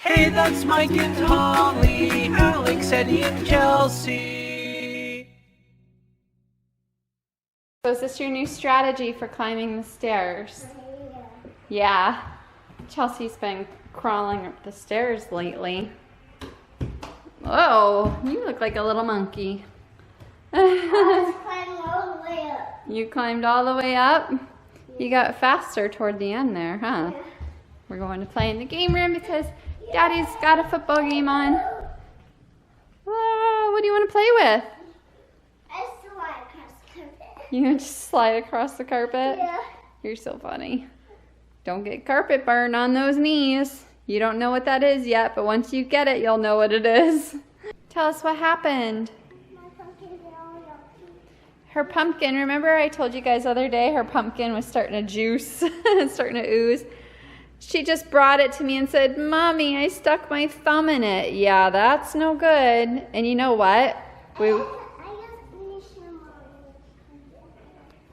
Hey, that's Mike and Holly, Alex, Eddie, and Kelsey. So is this your new strategy for climbing the stairs? Yeah. Chelsea's been crawling up the stairs lately. Oh, you look like a little monkey. I climbed all the way up. You climbed all the way up? You got faster toward the end there, huh? Yeah. We're going to play in the game room because Daddy's got a football game on. Whoa, what do you want to play with? I slide across the carpet. You just slide across the carpet? Yeah. You're so funny. Don't get carpet burn on those knees. You don't know what that is yet, but once you get it, you'll know what it is. Tell us what happened. My pumpkin's all yucky. Her pumpkin, remember I told you guys the other day her pumpkin was starting to juice, starting to ooze. She just brought it to me and said, Mommy, I stuck my thumb in it. Yeah, that's no good. And you know what? I got some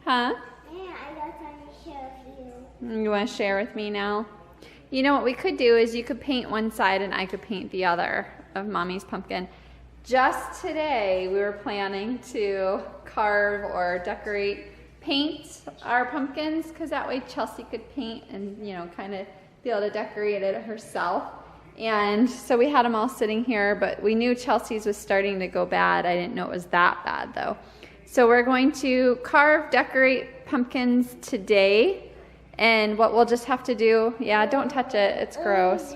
Huh? Yeah, I got something to share with you. You want to share with me now? You know what we could do is you could paint one side and I could paint the other of Mommy's pumpkin. Just today we were planning to carve or paint our pumpkins, because that way Chelsea could paint and, you know, kind of be able to decorate it herself. And so we had them all sitting here, but we knew Chelsea's was starting to go bad. I didn't know it was that bad though. So we're going to decorate pumpkins today. And what we'll just have to do, yeah, don't touch it, it's gross.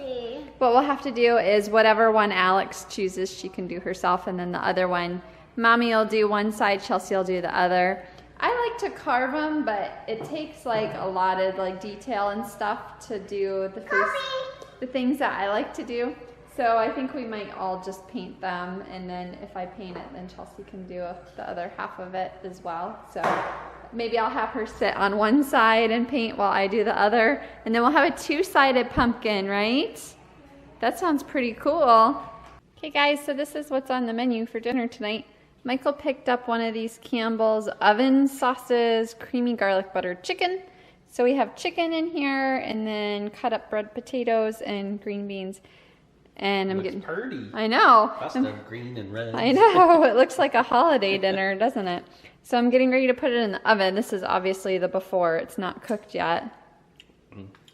What we'll have to do is whatever one Alex chooses, she can do herself, and then the other one, Mommy will do one side, Chelsea will do the other. I like to carve them, but it takes like a lot of like detail and stuff to do the things that I like to do. So I think we might all just paint them, and then if I paint it, then Chelsea can do the other half of it as well. So maybe I'll have her sit on one side and paint while I do the other, and then we'll have a two-sided pumpkin, right? That sounds pretty cool. Okay guys, so this is what's on the menu for dinner tonight. Michael picked up one of these Campbell's oven sauces, creamy garlic butter chicken. So we have chicken in here, and then cut up red potatoes and green beans. And I'm getting pretty. I know. Pasta, green and red. I know. It looks like a holiday dinner, doesn't it? So I'm getting ready to put it in the oven. This is obviously the before. It's not cooked yet.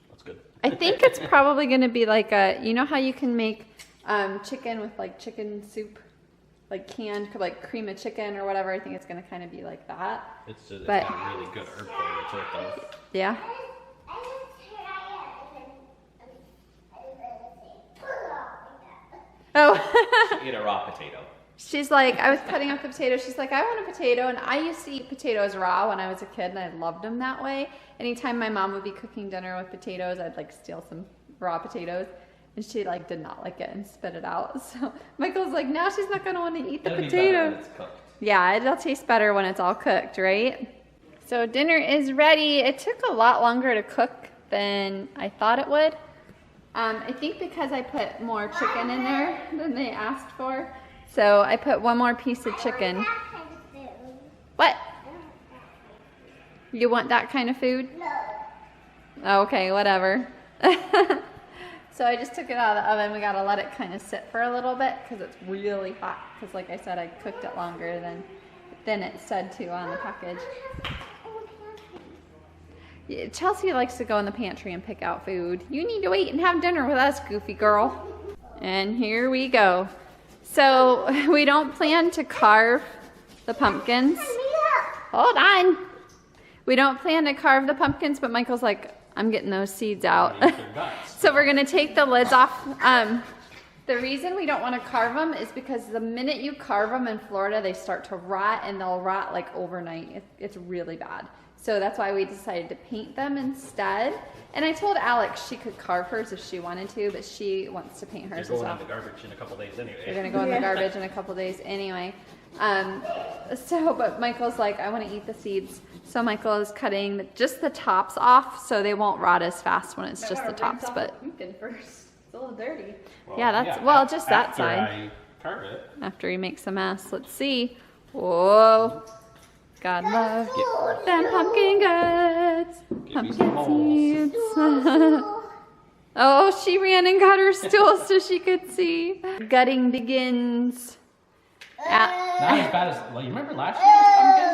That's good. I think it's probably going to be like you know how you can make chicken with like chicken soup, like canned, like cream of chicken or whatever. I think it's going to kind of be like that. It's got But- a really good herb flavor to it though. Yeah. Oh. Eat a raw potato. She's like, I was cutting up the potato. She's like, I want a potato. And I used to eat potatoes raw when I was a kid, and I loved them that way. Anytime my mom would be cooking dinner with potatoes, I'd like steal some raw potatoes. And she like did not like it and spit it out. So Michael's like, now she's not going to want to eat the It'll be better when potato. it's cooked. Yeah, it'll taste better when it's all cooked, right? So dinner is ready. It took a lot longer to cook than I thought it would. I think because I put more chicken in there than they asked for. So I put one more piece of chicken. What? You want that kind of food? No. Okay, whatever. So I just took it out of the oven. We gotta let it kind of sit for a little bit because it's really hot. Because like I said, I cooked it longer than it said to on the package. Yeah, Chelsea likes to go in the pantry and pick out food. You need to wait and have dinner with us, goofy girl. And here we go. So we don't plan to carve the pumpkins. Hold on. We don't plan to carve the pumpkins, but Michael's like, I'm getting those seeds out. So we're gonna take the lids off. The reason we don't want to carve them is because the minute you carve them in Florida, they start to rot, and they'll rot like overnight. It's really bad. So that's why we decided to paint them instead. And I told Alex she could carve hers if she wanted to, but she wants to paint hers as well. They're going in the garbage in a couple days anyway. They're gonna go in the garbage in a couple days anyway. But Michael's like, I want to eat the seeds. So Michael is cutting just the tops off, so they won't rot as fast when it's just the tops. But Pumpkin first. It's a little dirty. Well, yeah, that's just that after side. I carve it. After he makes a mess, let's see. Whoa. God love Get- them pumpkin guts. Give me some Pumpkin holes. seeds. Oh, she ran and got her stool so she could see. Gutting begins. Not as bad as, well, you remember last year's pumpkin?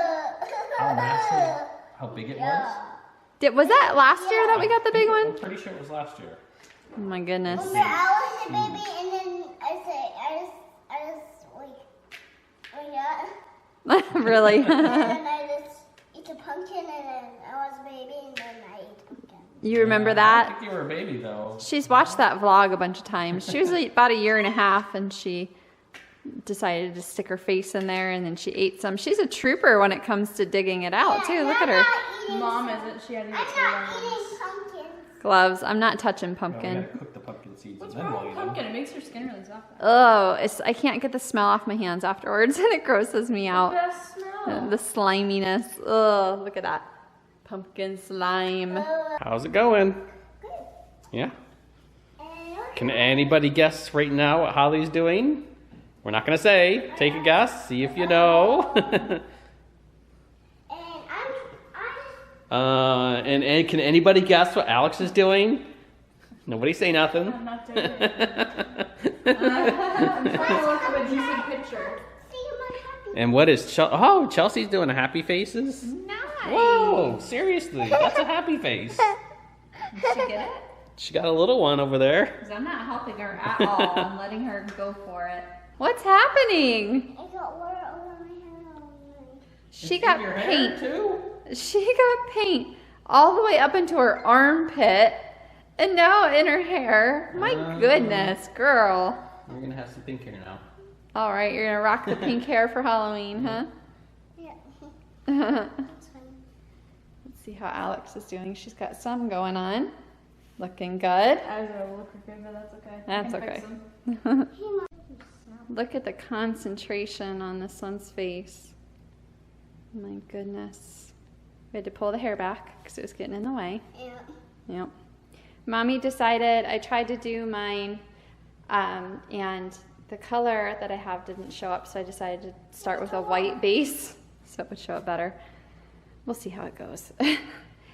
How massive, how big it was? Was that last year that we got the big I'm one? pretty sure it was last year. Oh my goodness. When I was a baby, and then I just like that. Really? And then I just eat a pumpkin, and then I was a baby, and then I ate pumpkin. You remember I that? don't think you were a baby though. She's watched that vlog a bunch of times. She was about 1.5 years, and she decided to stick her face in there, and then she ate some. She's a trooper when it comes to digging it out too. Look at her. Mom isn't. She had to I'm get not eating pumpkins. Gloves. I'm not touching No, we pumpkin. gotta cook the pumpkin seeds What's and then wrong we'll with eat them. pumpkin? It makes your skin really soft. Oh, I can't get the smell off my hands afterwards, and it grosses me out. Best smell. The sliminess. Oh, look at that. Pumpkin slime. How's it going? Yeah? Can anybody guess right now what Holly's doing? We're not gonna say. Take a guess. See if you know. And can anybody guess what Alex is doing? Nobody say nothing. I'm not doing it. I'm trying to look for a decent picture. And what is Chelsea's doing happy faces? Nice. Whoa, seriously, that's a happy face. Did she get it? She got a little one over there. Because I'm not helping her at all. I'm letting her go for it. What's happening? I got water over my hair. She got Your hair, paint. too? She got paint all the way up into her armpit and now in her hair. My goodness, girl. We're gonna have some pink hair now. All right, you're gonna rock the pink hair for Halloween, huh? Yeah. Let's see how Alex is doing. She's got some going on. Looking good. I was gonna look crooked, but that's okay. That's I can fix okay. them. Look at the concentration on this one's face. My goodness. We had to pull the hair back because it was getting in the way. Yeah. Yep. Mommy decided, I tried to do mine, and the color that I have didn't show up, so I decided to start with a white base so it would show up better. We'll see how it goes.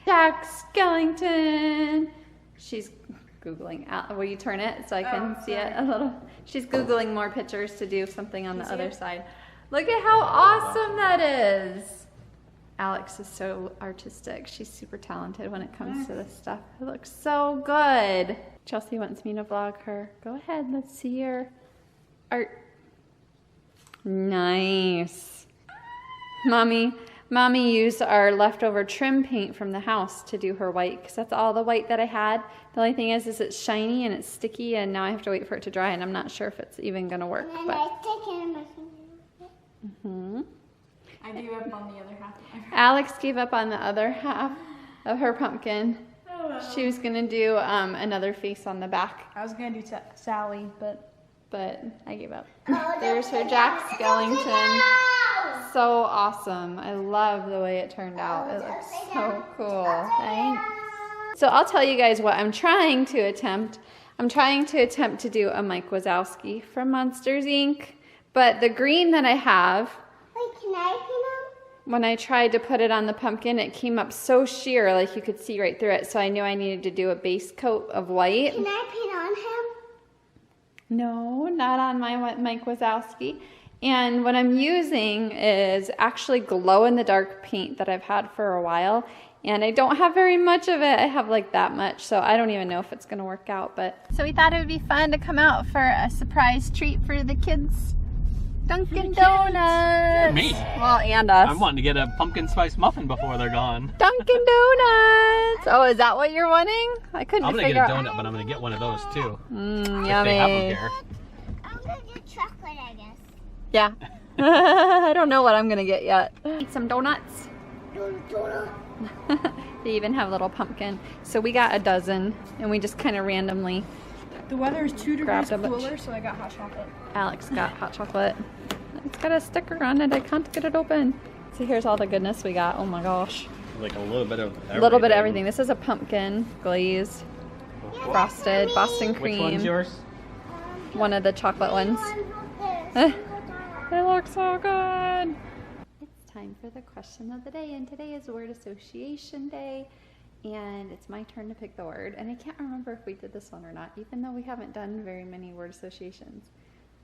Jack Skellington. She's Googling out. Will you turn it so I can see it a little? She's Googling more pictures to do something on the other side. Look at how awesome that is. Alex is so artistic. She's super talented when it comes to this stuff. It looks so good. Chelsea wants me to vlog her. Go ahead, let's see your art. Nice. Mommy used our leftover trim paint from the house to do her white because that's all the white that I had. The only thing is it's shiny and it's sticky, and now I have to wait for it to dry, and I'm not sure if it's even gonna work. And But I take it in my finger. I gave up on the other half of my Alex gave up on the other half of her pumpkin. Oh, well. She was gonna do another face on the back, I was gonna do Sally, but I gave up. Oh, There's her Jack Skellington. So awesome. I love the way it turned out. It looks so cool. Thanks. So I'll tell you guys what I'm trying to attempt. I'm trying to attempt to do a Mike Wazowski from Monsters, Inc. But the green that I have, Wait, can I paint him? when I tried to put it on the pumpkin, it came up so sheer, like you could see right through it. So I knew I needed to do a base coat of white. Can I paint on him? No, not on my Mike Wazowski. And what I'm using is actually glow-in-the-dark paint that I've had for a while. And I don't have very much of it. I have like that much, so I don't even know if it's gonna work out. But so we thought it would be fun to come out for a surprise treat for the kids. Dunkin' Donuts. Me. Well, and us. I'm wanting to get a pumpkin spice muffin before they're gone. Dunkin' Donuts. Oh, is that what you're wanting? I couldn't I'm gonna figure get a out. donut, but I'm gonna get one of those too. Yummy. If they have them here. I'm gonna do chocolate, I guess. Yeah. I don't know what I'm gonna get yet. Eat some donuts. Donut. They even have little pumpkin. So we got a dozen, and we just kind of randomly. the weather is 2 degrees Grabbed a bunch. cooler, so I got hot chocolate. Alex got hot chocolate. It's got a sticker on it. I can't get it open. So here's all the goodness we got. Oh my gosh. Like a little bit of everything. A little bit of everything. This is a pumpkin glazed, frosted, Boston cream. Which one's yours? One of the chocolate ones. They look so good. It's time for the question of the day, and today is word association day. And it's my turn to pick the word. And I can't remember if we did this one or not, even though we haven't done very many word associations.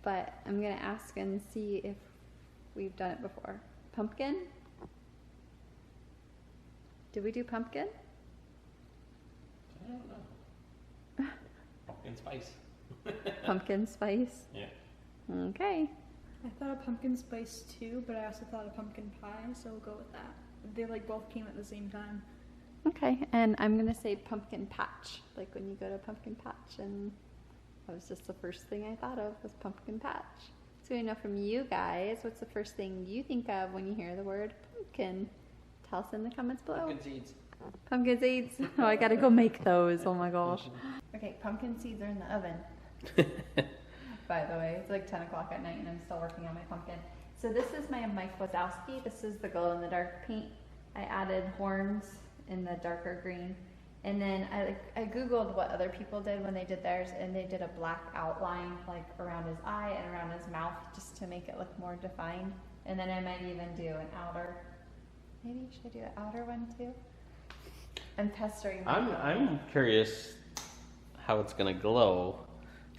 But I'm going to ask and see if we've done it before. Pumpkin? Did we do pumpkin? I don't know. Pumpkin spice. Pumpkin spice? Yeah. Okay. I thought of pumpkin spice too, but I also thought of pumpkin pie, so we'll go with that. They like both came at the same time. Okay, and I'm gonna say pumpkin patch, like when you go to pumpkin patch, and that was just the first thing I thought of was pumpkin patch. So we know from you guys, what's the first thing you think of when you hear the word pumpkin? Tell us in the comments below. Pumpkin seeds. Pumpkin seeds? Oh, I gotta go make those, oh my gosh. Okay, pumpkin seeds are in the oven. By the way, it's like 10 o'clock at night and I'm still working on my pumpkin. So this is my Mike Wazowski. This is the glow-in-the-dark paint. I added horns in the darker green. And then I Googled what other people did when they did theirs, and they did a black outline like around his eye and around his mouth just to make it look more defined. And then I might even do an outer, maybe should I do an outer one too? I'm pestering my I'm curious how it's gonna glow.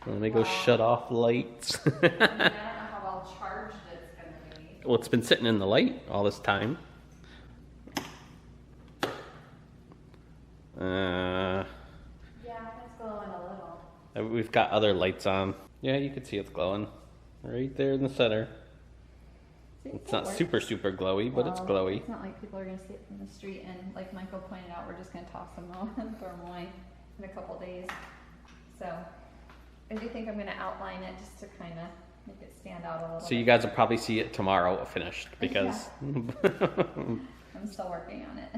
Let me go shut off the lights. I don't know how well charged it's gonna be. Well, it's been sitting in the light all this time. Yeah, it's glowing a little. We've got other lights on. Yeah, you can see it's glowing right there in the center. See, It's that not works. super glowy, but it's Well, glowy. It's not like people are gonna see it from the street, and like Michael pointed out, we're just gonna toss them all and throw them away in a couple days. So I do think I'm gonna outline it just to kind of make it stand out a little So bit. you guys will probably see it tomorrow finished because I'm still working on it.